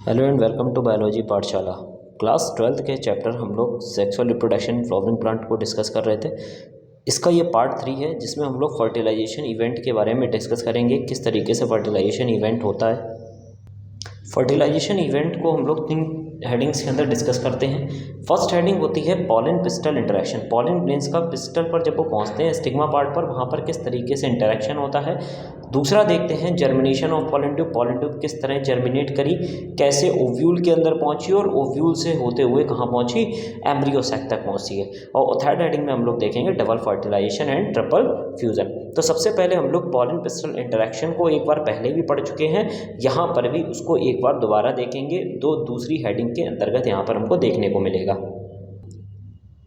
Hello and welcome to biology Pathshala. Class 12th के chapter हम लोग सेक्सुअल रिप्रोडक्शन फ्लावरिंग प्लांट को डिस्कस कर रहे थे। इसका ये पार्ट 3 है जिसमें हम लोग फर्टिलाइजेशन इवेंट के बारे में डिस्कस करेंगे, किस तरीके से फर्टिलाइजेशन इवेंट होता है। फर्टिलाइजेशन इवेंट को हम लोग 3 हेडिंग्स के अंदर डिस्कस करते हैं। फर्स्ट हेडिंग होती है pollen pistol interaction. Pollen grains का पिस्टल पर जब वो पहुंचते हैं स्टिग्मा पार्ट पर, वहाँ पर किस तरीके से इंटरेक्शन होता है। दूसरा देखते हैं germination of pollen tube. Pollen tube किस तरह जर्मिनेट करी, कैसे ओव्यूल के अंदर पहुंची और ओव्यूल से होते हुए कहाँ पहुंची, एम्ब्रियो सैक तक पहुंची है। और थर्ड हेडिंग में हम लोग देखेंगे double fertilization and triple fusion. तो सबसे पहले हम लोग पॉलन पिस्टल इंटरेक्शन को एक बार पहले भी पढ़ चुके हैं, यहाँ पर भी उसको एक बार दोबारा देखेंगे। दूसरी हेडिंग के अंतर्गत यहाँ पर हमको देखने को मिलेगा।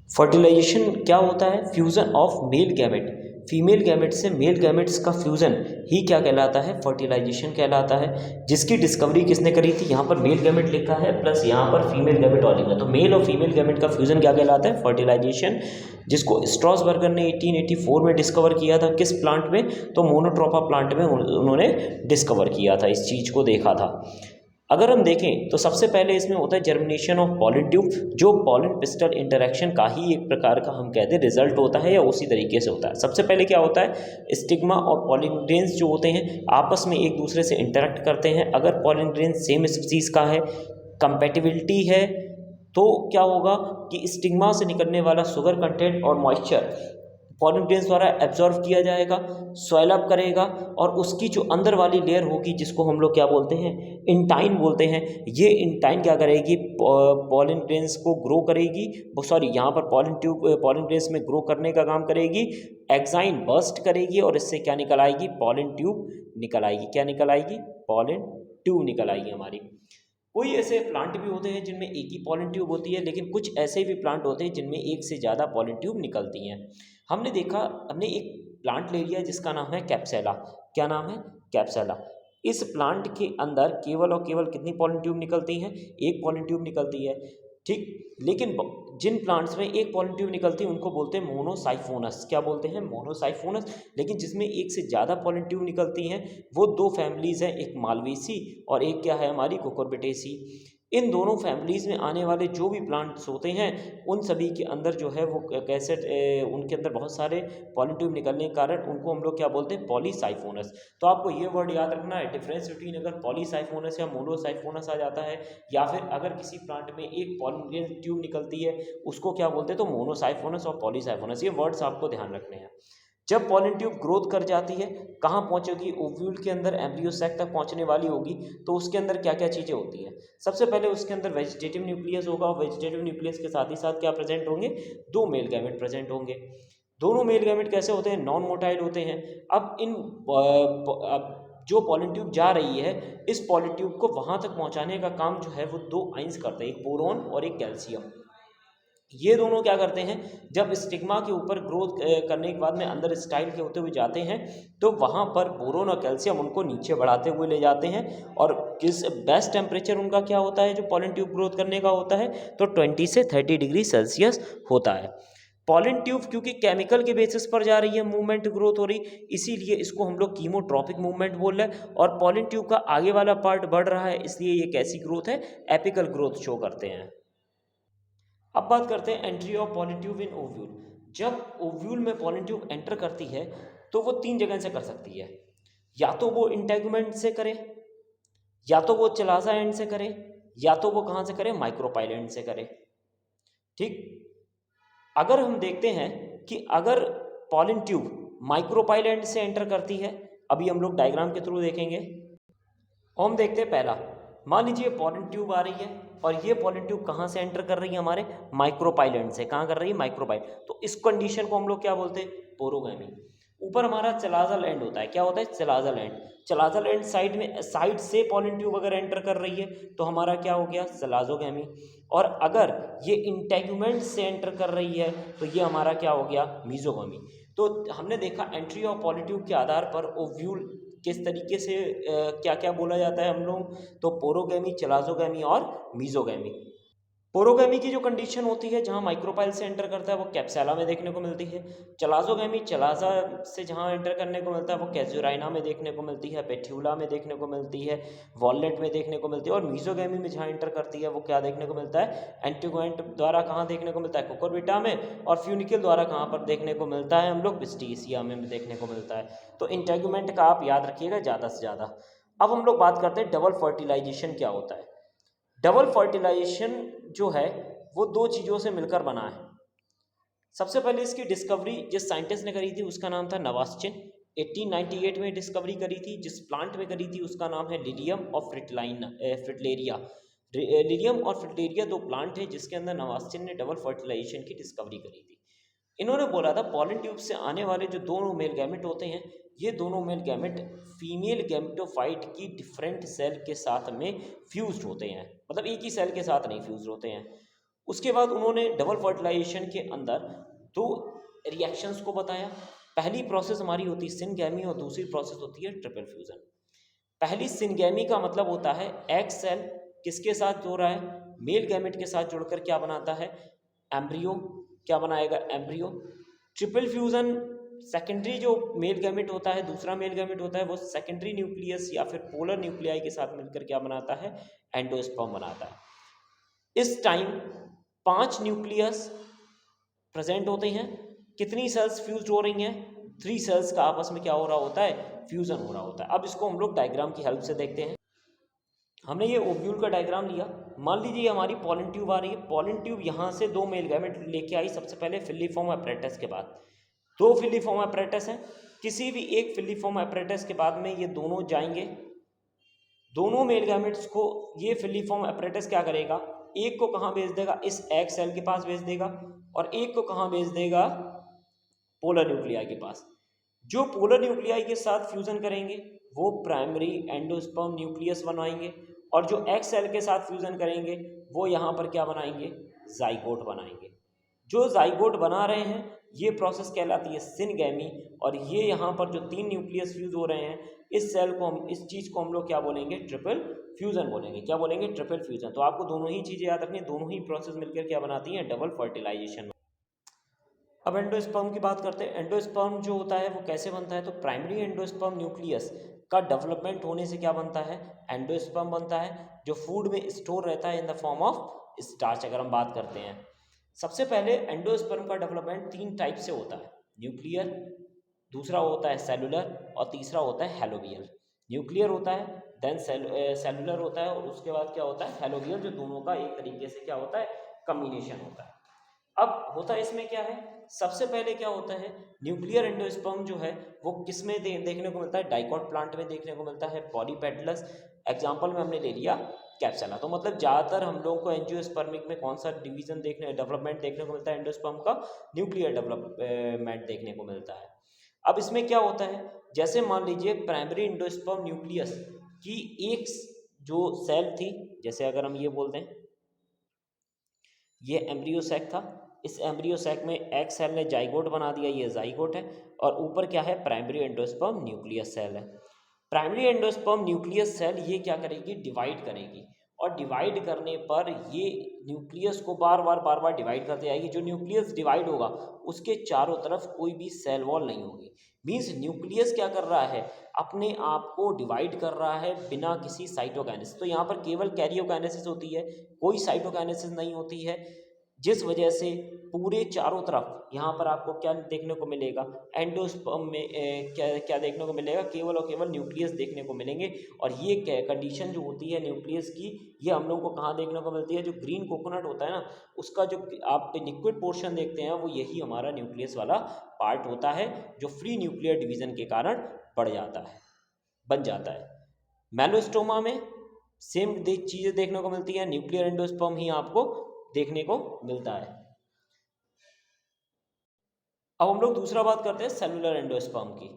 फर्टिलाइजेशन क्या होता है? Fusion of male gamete. Female gamete से मेल गैमेट्स का फ्यूजन ही क्या कहलाता है? फर्टिलाइजेशन कहलाता है। जिसकी डिस्कवरी किसने करी थी? यहाँ पर मेल गैमेट लिखा है प्लस यहाँ पर फीमेल गैमेट और लिखा है, तो मेल और फीमेल गैमेट का फ्यूजन क्या कहलाता है? फर्टिलाइजेशन। जिसको स्ट्रॉसबर्गर ने 1884 में डिस्कवर किया था। किस प्लांट में? तो मोनोट्रोपा प्लांट में उन्होंने डिस्कवर किया था, इस चीज़ को देखा था। अगर हम देखें तो सबसे पहले इसमें होता है जर्मिनेशन ऑफ पॉलन ट्यूब, जो पॉलन पिस्टल इंटरेक्शन का ही एक प्रकार का हम कहते हैं रिजल्ट होता है या उसी तरीके से होता है। सबसे पहले क्या होता है, स्टिग्मा और पॉलन ग्रेन्स जो होते हैं आपस में एक दूसरे से इंटरेक्ट करते हैं। अगर पॉलन ग्रेन सेम स्पीसीज का है, कंपैटिबिलिटी है, तो क्या होगा कि स्टिग्मा से निकलने वाला शुगर कंटेंट और मॉइस्चर पॉलन ग्रेन्स द्वारा एब्जॉर्व किया जाएगा, सॉइल अप करेगा, और उसकी जो अंदर वाली लेयर होगी जिसको हम लोग क्या बोलते हैं? इंटाइन बोलते हैं। ये इंटाइन क्या करेगी? पॉलन ग्रेन्स को ग्रो करेगी, यहाँ पर पॉलन ग्रेन्स में ग्रो करने का काम करेगी। एक्साइन बर्स्ट करेगी और इससे क्या निकल आएगी? पॉलन ट्यूब निकल आएगी। क्या निकल आएगी? पॉलन ट्यूब निकल आएगी हमारी। कोई ऐसे प्लांट भी होते हैं जिनमें एक ही पॉलन ट्यूब होती है, लेकिन कुछ ऐसे भी प्लांट होते हैं जिनमें एक से ज़्यादा पॉलन ट्यूब निकलती हैं। हमने एक प्लांट ले लिया जिसका नाम है कैप्सेला। क्या नाम है? कैप्सेला। इस प्लांट के अंदर केवल और केवल कितनी पॉलन ट्यूब निकलती हैं? एक पॉलन ट्यूब निकलती है, ठीक। लेकिन जिन प्लांट्स में एक पॉलन ट्यूब निकलती है उनको बोलते हैं मोनोसाइफोनस। क्या बोलते हैं? मोनोसाइफोनस। लेकिन जिसमें एक से ज़्यादा पॉलन ट्यूब निकलती हैं वो 2 फैमिलीज़ हैं, एक मालवेसी और एक क्या है हमारी? कुकुरबिटेसी। इन दोनों फैमिलीज़ में आने वाले जो भी प्लांट्स होते हैं उन सभी के अंदर जो है वो कैसे उनके अंदर बहुत सारे पॉलन ट्यूब निकलने के कारण उनको हम लोग क्या बोलते हैं? पॉलीसाइफोनस। तो आपको ये वर्ड याद रखना है, डिफरेंस बिटवीन अगर पॉलीसाइफोनस या मोनोसाइफोनस आ जाता है, या फिर अगर किसी प्लांट में एक पॉलन ट्यूब निकलती है उसको क्या बोलते हैं? तो मोनोसाइफोनस और पॉलीसाइफोनस। ये वर्ड्स आपको ध्यान रखने हैं। जब पॉलन ट्यूब ग्रोथ कर जाती है, कहाँ पहुँचेगी? ओव्यूल के अंदर एम्ब्रियो सैक तक पहुँचने वाली होगी। तो उसके अंदर क्या क्या चीज़ें होती हैं? सबसे पहले उसके अंदर वेजिटेटिव न्यूक्लियस होगा, और वेजिटेटिव न्यूक्लियस के साथ ही साथ क्या प्रेजेंट होंगे? 2 मेल गैमेट प्रेजेंट होंगे। दोनों मेल गैमेट कैसे होते हैं? नॉन मोटाइल होते हैं। अब जो पॉलन ट्यूब जा रही है, इस पॉलन ट्यूब को वहाँ तक पहुँचाने का काम जो है वो 2 आइंस करते हैं, एक बोरॉन और एक कैल्शियम। ये दोनों क्या करते हैं? जब स्टिग्मा के ऊपर ग्रोथ करने के बाद में अंदर स्टाइल के होते हुए जाते हैं, तो वहाँ पर बोरोन और कैल्शियम उनको नीचे बढ़ाते हुए ले जाते हैं। और किस बेस्ट टेम्परेचर उनका क्या होता है जो पॉलन ट्यूब ग्रोथ करने का होता है? तो 20 से 30 डिग्री सेल्सियस होता है। पॉलन ट्यूब क्योंकि केमिकल के बेसिस पर जा रही है, मूवमेंट ग्रोथ हो रही, इसीलिए इसको हम लोग कीमोट्रॉपिक मूवमेंट बोल रहे हैं। और पॉलन ट्यूब का आगे वाला पार्ट बढ़ रहा है, इसलिए ये कैसी ग्रोथ है? एपिकल ग्रोथ शो करते हैं। अब बात करते हैं entry of pollen tube in ovule. जब ओव्यूल में पॉलन ट्यूब एंटर करती है तो वो 3 जगह से कर सकती है। या तो वो इंटेगुमेंट से करे, या तो वो चलाजा एंड से करे, या तो वो कहाँ से करे? माइक्रोपाइल एंड से करे, ठीक। अगर हम देखते हैं कि अगर पॉलन ट्यूब माइक्रोपाइल एंड से एंटर करती है, अभी हम लोग डायग्राम के थ्रू देखेंगे। और हम देखते हैं पहला, मान लीजिए पॉलन ट्यूब आ रही है और ये पॉलन ट्यूब कहाँ से एंटर कर रही है? हमारे माइक्रोपाइल एंड से। कहाँ कर रही है? माइक्रोपाइल। तो इस कंडीशन को हम लोग क्या बोलते हैं? पोरोगैमी। ऊपर हमारा चलाजल एंड होता है। क्या होता है? Chalazal end. Chalazal end side से पॉलन ट्यूब अगर एंटर कर रही है तो हमारा क्या हो गया? चलाजोगैमी। और अगर ये इंटेगुमेंट से एंटर कर रही है तो ये हमारा क्या हो गया? मीजोगैमी। तो हमने देखा एंट्री ऑफ पॉलन ट्यूब के आधार पर ओव्यूल किस तरीके से क्या क्या बोला जाता है हम लोग, तो पोरोगैमी, चलाजोगैमी और मीजोगैमी। पोरोगैमी की जो कंडीशन होती है जहाँ माइक्रोपाइल से एंटर करता है वो कैप्सैला में देखने को मिलती है। चलाजोगैमी चलाजा से जहाँ एंटर करने को मिलता है वो कैजुराइना में देखने को मिलती है, पेट्यूला में देखने को मिलती है, वॉललेट में देखने को मिलती है। और मीजोगैमी में जहाँ एंटर करती है वो क्या देखने को मिलता है, एंटीगोएंट द्वारा कहाँ देखने को मिलता है, कुकुरबिटा में। और फ्यूनिकल द्वारा कहाँ पर देखने को मिलता है, हम लोग विस्टीसिया में देखने को मिलता है। तो इंटेगुमेंट का आप याद रखिएगा ज़्यादा से ज़्यादा। अब हम लोग बात करते हैं डबल फर्टिलाइजेशन क्या होता है। डबल फर्टिलाइजेशन जो है वो दो चीज़ों से मिलकर बना है। सबसे पहले इसकी डिस्कवरी जिस साइंटिस्ट ने करी थी उसका नाम था नवास्चिन। 1898 में डिस्कवरी करी थी। जिस प्लांट में करी थी उसका नाम है लिलियम और फ्रिटलेरिया। लिलियम और फ्रिटलेरिया दो प्लांट है जिसके अंदर नवास्चिन ने डबल फर्टिलाइजेशन की डिस्कवरी करी थी। इन्होंने बोला था पॉलन ट्यूब से आने वाले जो दोनों मेल गैमेट होते हैं ये दोनों मेल गैमेट फीमेल गैमेटोफाइट की डिफरेंट सेल के साथ में फ्यूज्ड होते हैं, मतलब एक ही सेल के साथ नहीं फ्यूज होते हैं। उसके बाद उन्होंने डबल फर्टिलाइजेशन के अंदर दो रिएक्शंस को बताया। पहली प्रोसेस हमारी होती है सिनगैमी और दूसरी प्रोसेस होती है ट्रिपल फ्यूजन। पहली सिनगैमी का मतलब होता है एग सेल किसके साथ जुड़ रहा है, मेल गैमेट के साथ जुड़कर क्या बनाता है, एम्ब्रियो। क्या बनाएगा, एम्ब्रियो। ट्रिपल फ्यूजन सेकेंडरी जो मेल गैमेट होता है, दूसरा मेल गैमेट होता है, वो सेकेंडरी न्यूक्लियस या फिर पोलर न्यूक्लियाई के साथ मिलकर क्या बनाता है, एंडोस्पर्म बनाता है। इस टाइम 5 न्यूक्लियस प्रेजेंट होते हैं। कितनी सेल्स फ्यूज हो रही हैं, 3 सेल्स का आपस में क्या हो रहा होता है, फ्यूजन हो रहा होता है। अब इसको हम लोग डायग्राम की हेल्प से देखते हैं। हमने ये ओव्यूल का डायग्राम लिया। मान लीजिए हमारी पॉलन ट्यूब आ रही है। पॉलन ट्यूब यहाँ से दो मेल गैमेट लेके आई सबसे पहले फिलीफॉर्म अपरेटस के बाद। दो फिलीफॉर्म अपरेटस हैं, किसी भी एक फिलीफॉर्म अपरेटस के बाद में ये दोनों जाएंगे। दोनों मेल गैमेट्स को ये फिलीफॉर्म अपरेटस क्या करेगा, एक को कहाँ भेज देगा, इस एग सेल के पास भेज देगा, और एक को कहाँ भेज देगा, पोलर न्यूक्लियाई के पास। जो पोलर न्यूक्लियाई के साथ फ्यूजन करेंगे वो प्राइमरी एंडोस्पर्म न्यूक्लियस बनाएंगे, और जो एग सेल के साथ फ्यूजन करेंगे वो यहाँ पर क्या बनाएंगे, जाइगोट बनाएंगे। जो जाइगोट बना रहे हैं ये प्रोसेस कहलाती है सिनगैमी। और ये यहाँ पर जो 3 न्यूक्लियस फ्यूज हो रहे हैं इस सेल को हम, इस चीज़ को हम लोग क्या बोलेंगे, ट्रिपल फ्यूजन बोलेंगे। क्या बोलेंगे, ट्रिपल फ्यूजन। तो आपको दोनों ही चीज़ें याद रखनी, दोनों ही प्रोसेस मिलकर क्या बनाती हैं, डबल फर्टिलाइजेशन। अब एंडोस्पर्म की बात करते हैं। एंडोस्पर्म जो होता है वो कैसे बनता है, तो प्राइमरी एंडोस्पर्म न्यूक्लियस का डेवलपमेंट होने से क्या बनता है, एंडोस्पर्म बनता है, जो फूड में स्टोर रहता है in the form of starch. अगर हम बात करते हैं, सबसे पहले एंडोस्पर्म का डेवलपमेंट 3 टाइप से होता है, न्यूक्लियर, दूसरा होता है सेलुलर, और तीसरा होता है हेलोवियल। न्यूक्लियर होता है, देन सेलुलर होता है, और उसके बाद क्या होता है, हेलोवियल, जो दोनों का एक तरीके से क्या होता है, कम्बिनेशन होता है। अब होता है इसमें क्या है, सबसे पहले क्या होता है, न्यूक्लियर एंडोस्पर्म जो है वो किस में देखने को मिलता है, डाइकॉट प्लांट में देखने को मिलता है, पॉलीपेटलस। एग्जांपल में हमने ले लिया कैप्सुला। तो मतलब ज़्यादातर हम लोगों को एंजियोस्पर्मिक में कौन सा डिवीजन डेवलपमेंट देखने को मिलता है, एंडोस्पर्म का न्यूक्लियर डेवलपमेंट देखने को मिलता है। अब इसमें क्या होता है, जैसे मान लीजिए प्राइमरी एंडोस्पर्म न्यूक्लियस की एक जो सेल थी, जैसे अगर हम ये बोल दें ये एम्ब्रियो सैक था, इस एम्ब्रियो सैक में एग सेल ने जाइगोट बना दिया, ये जाइगोट है, और ऊपर क्या है, प्राइमरी एंडोस्पर्म न्यूक्लियस सेल है। प्राइमरी एंडोस्पर्म न्यूक्लियस सेल ये क्या करेगी, डिवाइड करेगी, और डिवाइड करने पर ये न्यूक्लियस को बार बार डिवाइड करते जाएगी। जो न्यूक्लियस डिवाइड होगा उसके चारों तरफ कोई भी सेल वॉल नहीं होगी। मीन्स न्यूक्लियस क्या कर रहा है, अपने आप को डिवाइड कर रहा है बिना किसी साइटोकाइनेसिस। तो यहाँ पर केवल कैरियोकाइनेसिस होती है, कोई साइटोकाइनेसिस नहीं होती है, जिस वजह से पूरे चारों तरफ यहाँ पर आपको क्या देखने को मिलेगा, एंडोस्पर्म में क्या देखने को मिलेगा, केवल और केवल न्यूक्लियस देखने को मिलेंगे। और ये कंडीशन जो होती है न्यूक्लियस की, ये हम लोग को कहाँ देखने को मिलती है, जो ग्रीन कोकोनट होता है ना, उसका जो आप लिक्विड पोर्शन देखते हैं वो यही हमारा न्यूक्लियस वाला पार्ट होता है, जो फ्री न्यूक्लियर डिवीजन के कारण बढ़ जाता है, बन जाता है। मेलोस्टोमा में सेम चीज़ें देखने को मिलती है, न्यूक्लियर एंडोस्पर्म ही आपको देखने को मिलता है। अब हम लोग दूसरा बात करते हैं सेलुलर एंडोस्पर्म की।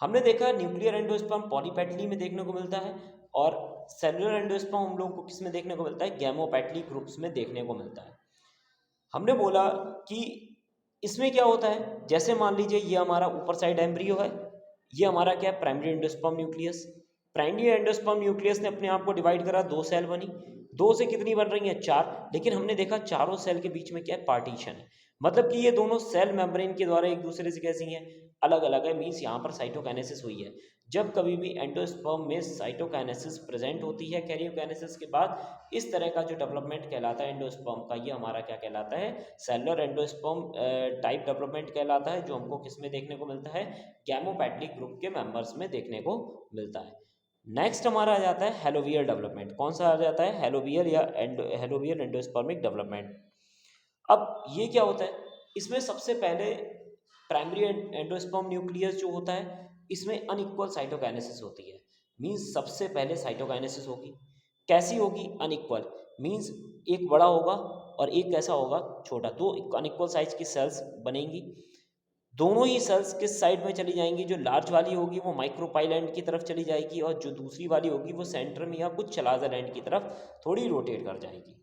हमने देखा न्यूक्लियर एंडोस्पर्म पॉलीपेटली में देखने को मिलता है, और सेलुलर एंडोस्पर्म हम लोगों को किस में देखने को मिलता है, गैमोपेटली ग्रुप्स में देखने को मिलता है। हमने बोला कि इसमें क्या होता है, जैसे मान लीजिए ये हमारा ऊपर साइड एम्ब्रियो है, ये हमारा क्या है, primary endosperm nucleus, primary endosperm nucleus ने अपने आप को डिवाइड करा, 2 सेल बनी, 2 से कितनी बन रही हैं 4, लेकिन हमने देखा चारों सेल के बीच में क्या है पार्टीशन है, मतलब कि ये दोनों सेल मेम्ब्रेन के द्वारा एक दूसरे से कैसी हैं अलग अलग है, मीन्स यहाँ पर साइटोकाइनेसिस हुई है। जब कभी भी एंडोस्पर्म में साइटोकाइनेसिस प्रेजेंट होती है कैरियोकाइनेसिस के बाद, इस तरह का जो डेवलपमेंट कहलाता है एंडोस्पर्म का, ये हमारा क्या कहलाता है सेलुलर एंडोस्पर्म टाइप डेवलपमेंट कहलाता है, जो हमको किस में देखने को मिलता है गैमोपैटिक ग्रुप के मेंबर्स में देखने को मिलता है। नेक्स्ट हमारा आ जाता है हेलोवियर डेवलपमेंट। कौन सा आ जाता है हेलोवियर या हेलोवियर एंडोस्पर्मिक डेवलपमेंट। अब ये क्या होता है, इसमें सबसे पहले प्राइमरी एंडोस्पर्म न्यूक्लियस जो होता है इसमें अनइक्वल साइटोकाइनेसिस होती है, मींस सबसे पहले साइटोकाइनेसिस होगी, कैसी होगी अनइक्वल, मींस एक बड़ा होगा और एक कैसा होगा छोटा, दो अनइक्वल साइज की सेल्स बनेंगी, दोनों ही सेल्स किस साइड में चली जाएंगी, जो लार्ज वाली होगी वो माइक्रोपाइलैंड की तरफ चली जाएगी और जो दूसरी वाली होगी वो सेंटर में या कुछ चलाजालैंड की तरफ थोड़ी रोटेट कर जाएगी।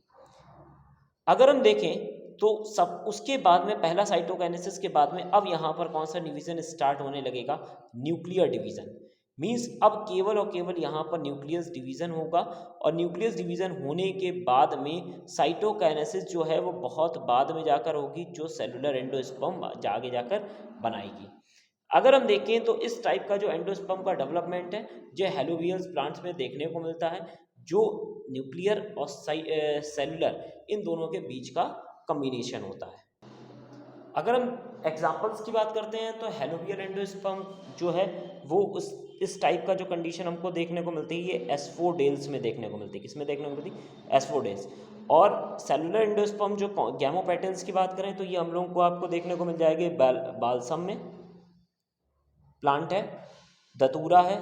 अगर हम देखें तो सब उसके बाद में पहला साइटोकाइनेसिस के बाद में अब यहाँ पर कौन सा डिवीजन स्टार्ट होने लगेगा, न्यूक्लियर डिवीजन, मींस अब केवल और केवल यहाँ पर न्यूक्लियस डिवीजन होगा और न्यूक्लियस डिवीजन होने के बाद में साइटोकाइनेसिस जो है वो बहुत बाद में जाकर होगी, जो सेलुलर एंडोस्पर्म आगे जाकर बनाएगी। अगर हम देखें तो इस टाइप का जो एंडोस्पर्म का डेवलपमेंट है जो हेलोवियस प्लांट्स में देखने को मिलता है, जो न्यूक्लियर और सेलुलर इन दोनों के बीच का कॉम्बिनेशन होता है। अगर हम एग्जांपल्स की बात करते हैं तो हेलोवियर एंडोस्पर्म जो है वो उस इस टाइप का जो कंडीशन हमको देखने को मिलती है ये एस्फोडेल्स में देखने को मिलती है, किसमें देखने को मिलती है एस्फोडेल्स। और सेलुलर एंडोस्पर्म जो गैमोपेटल्स की बात करें तो ये हम लोगों को आपको देखने को मिल जाएगी बालसम में प्लांट है, दतूरा है,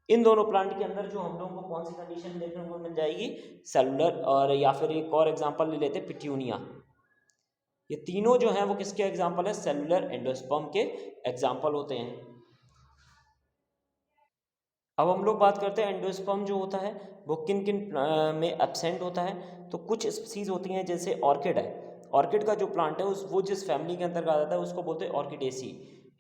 इन दोनों प्लांट के अंदर जो हम लोगों को कौन सी कंडीशन देखने को मिल जाएगी सेलुलर, और या फिर एक और एग्जांपल ले लेते हैं पिट्यूनिया, ये तीनों जो हैं वो किसके एग्जांपल है सेलुलर एंडोस्पर्म के एग्जांपल होते हैं। अब हम लोग बात करते हैं एंडोस्पर्म जो होता है वो किन किन में एब्सेंट होता है, तो कुछ स्पीसीज होती हैं जैसे ऑर्किड है, ऑर्किड का जो प्लांट है उस वो जिस फैमिली के अंतर्गत आता है उसको बोलते हैं ऑर्किडेसी,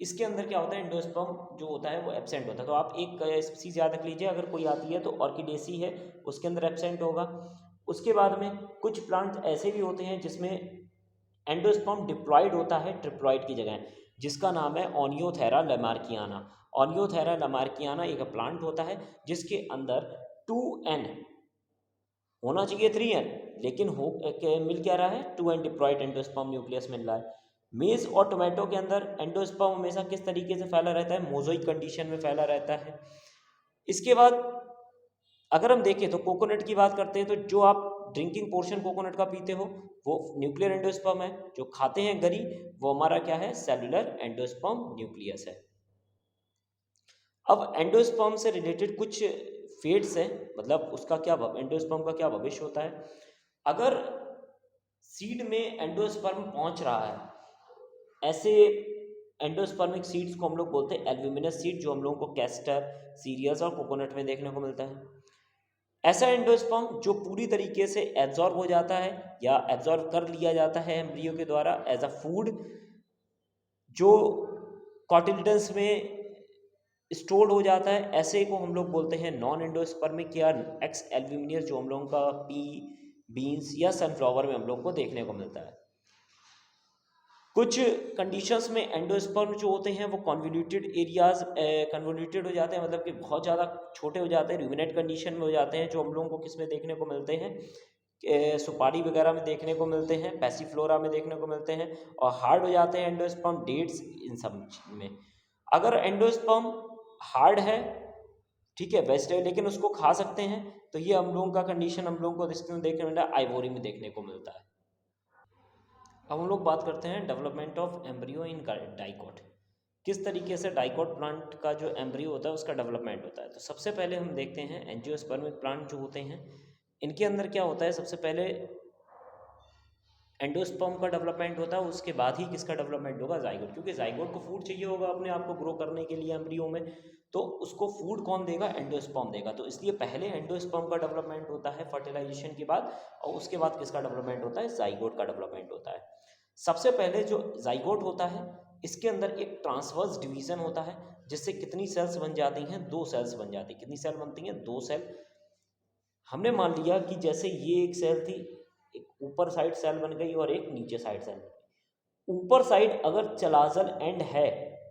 इसके अंदर क्या होता है एंडोस्पर्म जो होता है वो एब्सेंट होता है, तो आप एक स्पीसीज याद रख लीजिए अगर कोई आती है तो ऑर्किडेसी है उसके अंदर एब्सेंट होगा। उसके बाद में कुछ प्लांट ऐसे भी होते हैं जिसमें एंडोस्पर्म डिप्लॉयड होता है ट्रिप्लॉयड की जगह, जिसका नाम है ओनियोथेरा लैमार्कियाना। ओनियोथेरा लैमार्कियाना एक प्लांट होता है जिसके अंदर 2n होना चाहिए 3n, लेकिन मिल क्या रहा है 2n डिप्लॉयड एंडोस्पर्म न्यूक्लियस मिल रहा है। मेज और टोमेटो के अंदर एंडोस्पर्म हमेशा किस तरीके से फैला रहता है, मोज़ोइक कंडीशन में फैला रहता है। इसके बाद अगर हम देखें तो कोकोनट की बात करते हैं तो जो आप ड्रिंकिंग पोर्शन कोकोनट का पीते हो वो न्यूक्लियर एंडोस्पर्म है, जो खाते हैं गरी वो हमारा क्या है सेलुलर एंडोस्पर्म न्यूक्लियस है। अब एंडोस्पर्म से रिलेटेड कुछ फेट्स हैं, मतलब उसका क्या एंडोस्पर्म का क्या भविष्य होता है। अगर सीड में एंडोस्पर्म पहुंच रहा है, ऐसे एंडोस्पर्मिक सीड्स को हम लोग बोलते हैं एल्ब्यूमिनस सीड, जो हम लोगों को कैस्टर सीरियल्स और कोकोनट में देखने को मिलता है। ऐसा एंडोस्पर्म जो पूरी तरीके से एब्जॉर्ब हो जाता है या एब्जॉर्ब कर लिया जाता है एम्ब्रियो के द्वारा एज अ फूड, जो कॉटिलिडन्स में स्टोर्ड हो जाता है, ऐसे को हम लोग बोलते हैं नॉन एंडोस्पर्मिक या एक्स एल्ब्यूमिनियस, जो हम लोगों का पी बीन्स या सनफ्लावर में हम लोग को देखने को मिलता है। कुछ कंडीशंस में एंडोस्पर्म जो होते हैं वो कन्वोल्यूटेड एरियाज कन्वोल्यूटेड हो जाते हैं, मतलब कि बहुत ज़्यादा छोटे हो जाते हैं, रूमिनेट कंडीशन में हो जाते हैं, जो हम लोगों को किस में देखने को मिलते हैं सुपारी वगैरह में देखने को मिलते हैं, पैसीफ्लोरा में देखने को मिलते हैं, और हार्ड हो जाते हैं एंडोस्पर्म डेट्स इन सब में। अगर एंडोस्पर्म हार्ड है ठीक है बेस्ट है लेकिन उसको खा सकते हैं, तो ये हम लोगों का कंडीशन हम लोगों को देखने को मिलता है आइवोरी में देखने को मिलता है। अब हम लोग बात करते हैं development of embryo in dicot, किस तरीके से डाइकोट प्लांट का जो एम्ब्रियो होता है उसका डेवलपमेंट होता है। तो सबसे पहले हम देखते हैं एंजियोस्पर्मिक प्लांट जो होते हैं इनके अंदर क्या होता है, सबसे पहले एंडोस्पर्म का डेवलपमेंट होता है, उसके बाद ही किसका डेवलपमेंट होगा जाइगोट, क्योंकि जाइगोट को फूड चाहिए होगा अपने आप को ग्रो करने के लिए एम्ब्रियो में, तो उसको फूड कौन देगा एंडोस्पर्म देगा, तो इसलिए पहले एंडोस्पर्म का डेवलपमेंट होता है फर्टिलाइजेशन के बाद, और उसके बाद किसका डेवलपमेंट होता है जाइगोट का डेवलपमेंट होता है। सबसे पहले जो जाइगोट होता है इसके अंदर एक ट्रांसवर्स डिवीजन होता है, जिससे कितनी सेल्स बन जाती हैं, 2 सेल्स बन जाती हैं। कितनी सेल बनती हैं, 2 सेल। हमने मान लिया कि जैसे ये एक सेल थी, एक ऊपर साइड सेल बन गई और एक नीचे साइड सेल बन गई। ऊपर साइड अगर चलाजल एंड है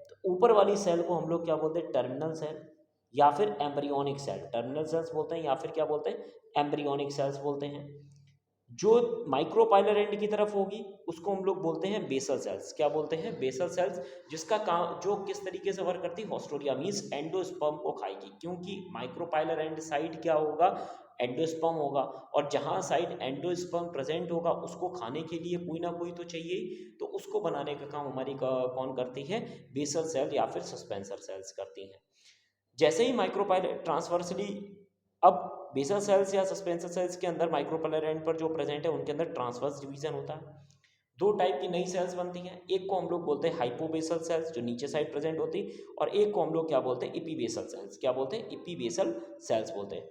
तो ऊपर वाली सेल को हम लोग क्या बोलते हैं, टर्मिनल सेल या फिर एम्ब्रियोनिक सेल। टर्मिनल सेल्स बोलते हैं या फिर क्या बोलते हैं, एम्ब्रियोनिक सेल्स बोलते हैं। जो माइक्रोपाइलर एंड की तरफ होगी उसको हम लोग बोलते हैं बेसल सेल्स। क्या बोलते हैं, बेसल सेल्स, जिसका काम जो किस तरीके से वर्क करती है, होस्टोरिया मीन्स एंडोस्पर्म को खाएगी, क्योंकि माइक्रोपाइलर एंड साइड क्या होगा, एंडोस्पर्म होगा, और जहां साइड एंडोस्पर्म प्रेजेंट होगा उसको खाने के लिए कोई ना कोई तो चाहिए, तो उसको बनाने का काम हमारी कौन करती है, बेसल सेल या फिर सस्पेंसर सेल्स करती हैं। जैसे ही माइक्रोपाइलर ट्रांसवर्सली, अब बेसल सेल्स या सस्पेंसर सेल्स के अंदर माइक्रोपाइलर एंड पर जो प्रेजेंट है उनके अंदर ट्रांसवर्स डिवीजन होता है। 2 टाइप की नई सेल्स बनती हैं, एक को हम लोग बोलते हैं हाइपोबेसल सेल्स जो नीचे साइड प्रेजेंट होती, और एक को हम लोग क्या बोलते हैं, इपीबेसल सेल्स। क्या बोलते हैं, इपीबेसल सेल्स बोलते हैं।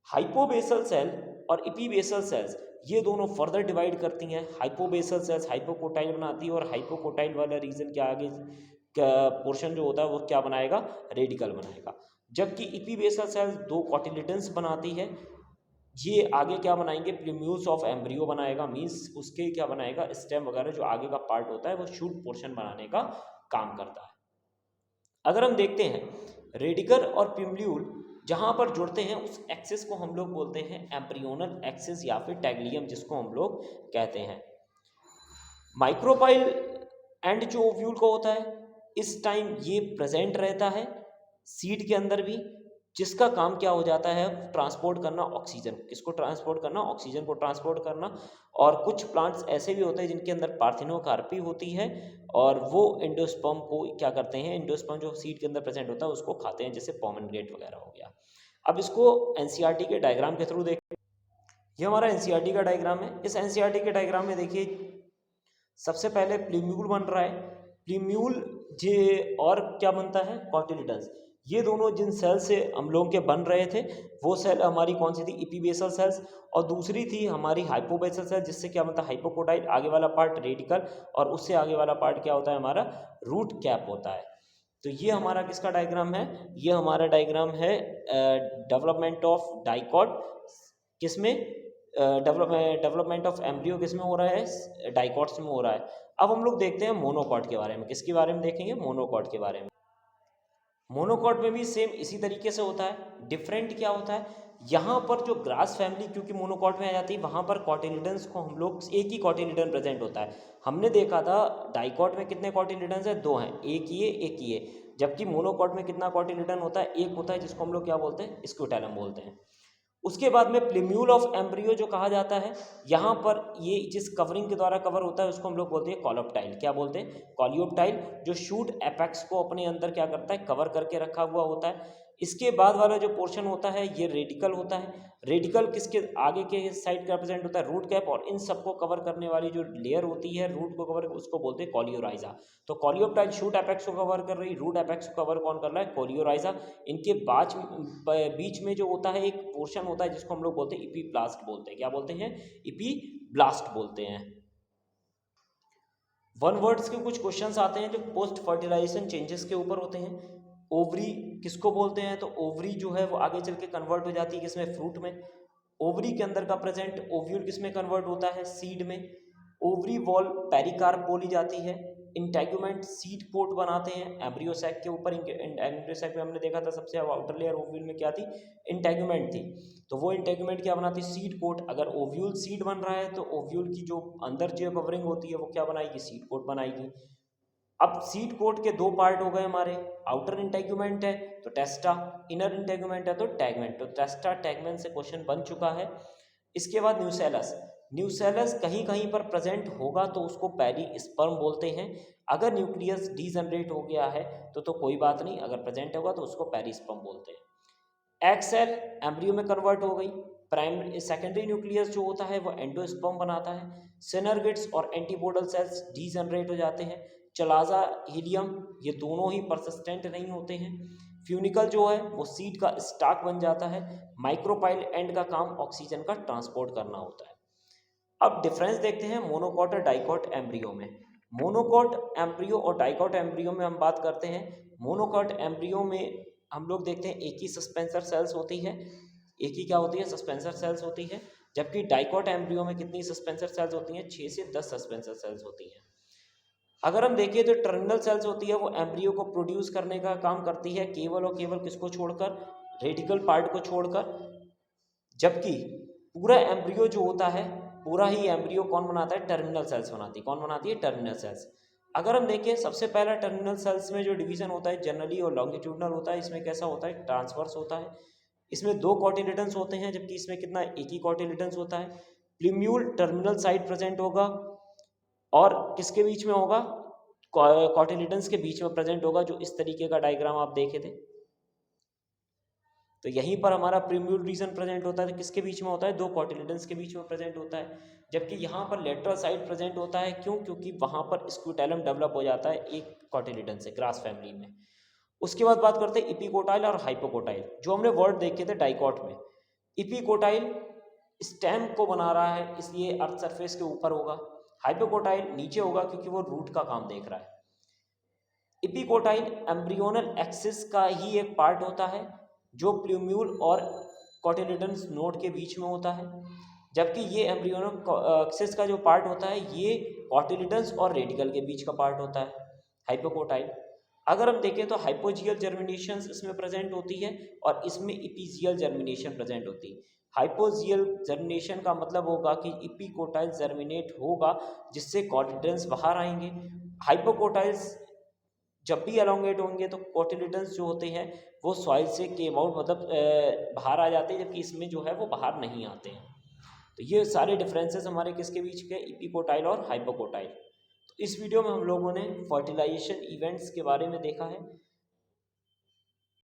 हाइपोबेसल सेल और इपीबेसल सेल्स ये दोनों फर्दर डिवाइड करती हैं। हाइपोबेसल सेल्स हाइपोकोटाइल बनाती है, और हाइपोकोटाइल वाला रीजन के आगे पोर्शन जो होता है वो क्या बनाएगा, रेडिकल बनाएगा। जबकि इपीबेसल सेल्स 2 कॉटिलिडन्स बनाती है, ये आगे क्या बनाएंगे, प्रीम्यूल्स ऑफ एम्ब्रियो बनाएगा, मींस उसके क्या बनाएगा, स्टेम वगैरह जो आगे का पार्ट होता है वो शूट पोर्शन बनाने का काम करता है। अगर हम देखते हैं रेडिकल और प्रीम्यूल जहां पर जुड़ते हैं उस एक्सिस को हम लोग बोलते हैं एम्ब्रियोनल एक्सिस या फिर टैग्लियम, जिसको हम लोग कहते हैं। माइक्रोपाइल एंड जो ओव्यूल का होता है इस टाइम ये प्रेजेंट रहता है सीड के अंदर भी, जिसका काम क्या हो जाता है, ट्रांसपोर्ट करना ऑक्सीजन। किसको ट्रांसपोर्ट करना, ऑक्सीजन को ट्रांसपोर्ट करना। और कुछ प्लांट्स ऐसे भी होते हैं जिनके अंदर पार्थिनोकार्पी होती है, और वो एंडोस्पर्म को क्या करते हैं, एंडोस्पर्म जो सीड के अंदर प्रेजेंट होता है उसको खाते हैं, जैसे पोमेग्रेनेट वगैरह हो गया। अब इसको एनसीईआरटी के डायग्राम के थ्रू देखते हैं। ये हमारा एनसीईआरटी का डायग्राम है। इस एनसीईआरटी के डायग्राम में देखिए सबसे पहले प्लीम्यूल बन रहा है, प्लीम्यूल जे और क्या बनता है, कॉटिलिडन्स। ये दोनों जिन सेल से हम लोगों के बन रहे थे वो सेल हमारी कौन सी थी, इपीबेसल सेल्स, और दूसरी थी हमारी हाइपोबेसल सेल, जिससे क्या बनता है, हाइपोकोटाइल, आगे वाला पार्ट रेडिकल, और उससे आगे वाला पार्ट क्या होता है, हमारा रूट कैप होता है। तो ये हमारा किसका डायग्राम है, ये हमारा डायग्राम है डेवलपमेंट ऑफ डाइकॉट, किसमें, डेवलपमेंट ऑफ एम्ब्रियो किसमें हो रहा है, डाइकॉट्स में हो रहा है। अब हम लोग देखते हैं मोनोकॉट के बारे में। किसके बारे में देखेंगे, मोनोकॉट के बारे में। मोनोकॉट में भी सेम इसी तरीके से होता है। डिफरेंट क्या होता है, यहाँ पर जो ग्रास फैमिली क्योंकि मोनोकॉट में आ जाती है, वहाँ पर कॉटिलिडन्स को हम लोग एक ही कॉटिलिडन प्रेजेंट होता है। हमने देखा था डाइकॉट में कितने कॉटिलिडन्स है, 2 हैं, एक ये एक ये। जबकि मोनोकॉट में कितना कॉटिलिडन होता है, एक होता है, जिसको हम लोग क्या बोलते हैं, स्क्यूटेलम बोलते हैं। उसके बाद में प्लीम्यूल ऑफ एम्ब्रियो जो कहा जाता है, यहाँ पर ये जिस कवरिंग के द्वारा कवर होता है उसको हम लोग बोलते हैं कॉलोप्टाइल। क्या बोलते हैं, कॉलियोप्टाइल, जो शूट एपेक्स को अपने अंदर क्या करता है, कवर करके रखा हुआ होता है। इसके बाद वाला जो पोर्शन होता है ये रेडिकल होता है। रेडिकल किसके आगे के साइड का रिप्रेजेंट होता है, रूट कैप, और इन सबको कवर करने वाली जो लेयर होती है रूट को कवर, उसको बोलते हैं कॉलियोराइजा। तो कॉलियोप्टाइल शूट एपेक्स को कवर कर रही, रूट एपेक्स को कवर कौन कर रहा है, कॉलियोराइजा। इनके बीच में जो होता है एक पोर्शन होता है जिसको हम लोग बोलते हैं इपीब्लास्ट बोलते हैं। क्या बोलते हैं, इपीब्लास्ट बोलते हैं। वन वर्ड्स के कुछ क्वेश्चंस आते हैं जो पोस्ट फर्टिलाइजेशन चेंजेस के ऊपर होते हैं। ओवरी किसको बोलते हैं, तो ओवरी जो है वो आगे चल के कन्वर्ट हो जाती है किसमें, फ्रूट में। ओवरी के अंदर का प्रेजेंट ओव्यूल किसमें कन्वर्ट होता है, सीड में। ओवरी वॉल पेरिकार्प बोली जाती है। इंटेगुमेंट सीड कोट बनाते हैं एम्ब्रियो सैक के ऊपर। एम्ब्रियो सैक में हमने देखा था सबसे आउटर लेयर ओव्यूल में क्या थी, इंटेगुमेंट थी। तो वो इंटेगुमेंट क्या बनाती है, सीड कोट। अगर ओव्यूल सीड बन रहा है तो ओव्यूल की जो अंदर जो कवरिंग होती है वो क्या बनाएगी, सीड कोट बनाएगी। अब सीड कोट के 2 पार्ट हो गए हमारे, आउटर इंटेगुमेंट है तो टेस्टा, इनर इंटेगुमेंट है तो टैगमेंट। तो टेस्टा टैगमेंट से क्वेश्चन बन चुका है। इसके बाद न्यूसेलस, न्यूसेलस कहीं कहीं पर प्रेजेंट होगा तो उसको पेरिस्पर्म बोलते हैं। अगर न्यूक्लियस डीजनरेट हो गया है तो कोई बात नहीं, अगर प्रेजेंट होगा तो उसको पेरिस्पर्म बोलते हैं। एग सेल एम्ब्रियो में कन्वर्ट हो गई। प्राइमरी सेकेंडरी न्यूक्लियस जो होता है वो एंडोस्पर्म बनाता है। सिनर्गिड्स और एंटीपोडल सेल्स डीजनरेट हो जाते हैं। चलाजा, हीलियम, ये दोनों ही परसिस्टेंट नहीं होते हैं। फ्यूनिकल जो है वो सीड का स्टाक बन जाता है। माइक्रोपाइल एंड का काम ऑक्सीजन का ट्रांसपोर्ट करना होता है। अब डिफरेंस देखते हैं मोनोकॉट और डाइकॉट एम्ब्रियो में। मोनोकॉट एम्ब्रियो और डाइकॉट एम्ब्रियो में हम बात करते हैं। मोनोकॉट एम्ब्रियो में हम लोग देखते हैं एक ही सस्पेंसर सेल्स होती है, एक ही क्या होती है, सस्पेंसर सेल्स होती है। जबकि डाइकॉट एम्ब्रियो में कितनी सस्पेंसर सेल्स होती हैं, 6 से 10 सस्पेंसर सेल्स होती हैं। अगर हम देखिए तो टर्मिनल सेल्स होती है वो एम्ब्रियो को प्रोड्यूस करने का काम करती है, केवल और केवल किसको छोड़कर, रेडिकल पार्ट को छोड़कर। जबकि पूरा एम्ब्रियो जो होता है, पूरा ही एम्ब्रियो कौन बनाता है, टर्मिनल सेल्स बनाती है। कौन बनाती है, टर्मिनल सेल्स। अगर हम देखें सबसे पहला टर्मिनल सेल्स में जो डिवीजन होता है जनरली और लॉन्गिट्यूडनल होता है। इसमें कैसा होता है, ट्रांसवर्स होता है। इसमें 2 कॉटिलेडन्स होते हैं, जबकि इसमें कितना, एक ही कॉटिलेडन्स होता है। प्लीम्यूल टर्मिनल साइड प्रेजेंट होगा और किसके बीच में होगा, कॉटिलेडन्स के बीच में प्रेजेंट होगा, जो इस तरीके का डायग्राम आप देखे थे। तो यहीं पर हमारा प्रीम्यूल रीजन प्रेजेंट होता है, किसके बीच में होता है, 2 कॉटिलेडन्स के बीच में प्रेजेंट होता है। जबकि यहाँ पर लेटरल साइड प्रेजेंट होता है, क्यों, क्योंकि वहाँ पर स्क्यूटेलम डेवलप हो जाता है एक कॉटिलेडन से, ग्रास फैमिली में। उसके बाद बात करते हैं इपिकोटाइल और हाइपोकोटाइल, जो हमने वर्ड देखे थे डाइकॉट में। इपिकोटाइल स्टेम को बना रहा है, इसलिए अर्थ सरफेस के ऊपर होगा। हाइपोकोटाइल नीचे होगा, क्योंकि वो रूट का काम देख रहा है। इपिकोटाइल एम्ब्रियोनल एक्सिस का ही एक पार्ट होता है, जो प्लूम्यूल और कॉटिलेडन्स नोड के बीच में होता है। जबकि ये एम्ब्रियोनल एक्सिस का जो पार्ट होता है, ये कॉटिलेडन्स और रेडिकल के बीच का पार्ट होता है, हाइपोकोटाइल। अगर हम देखें तो हाइपोजियल जर्मिनेशन इसमें प्रेजेंट होती है और इसमें इपीजियल जर्मिनेशन प्रेजेंट होती है। हाइपोजियल जर्मिनेशन का मतलब होगा कि इपिकोटाइल जर्मिनेट होगा, जिससे कॉटिलेडन्स बाहर आएंगे। हाइपोकोटाइल्स जब भी एलोंगेट होंगे तो कॉटिलेडन्स जो होते हैं वो सॉइल से केम आउट, मतलब बाहर आ जाते हैं, जबकि इसमें जो है वो बाहर नहीं आते हैं। तो ये सारे डिफरेंसेस हमारे किसके बीच के, इपिकोटाइल और हाइपोकोटाइल। तो इस वीडियो में हम लोगों ने फर्टिलाइजेशन इवेंट्स के बारे में देखा है।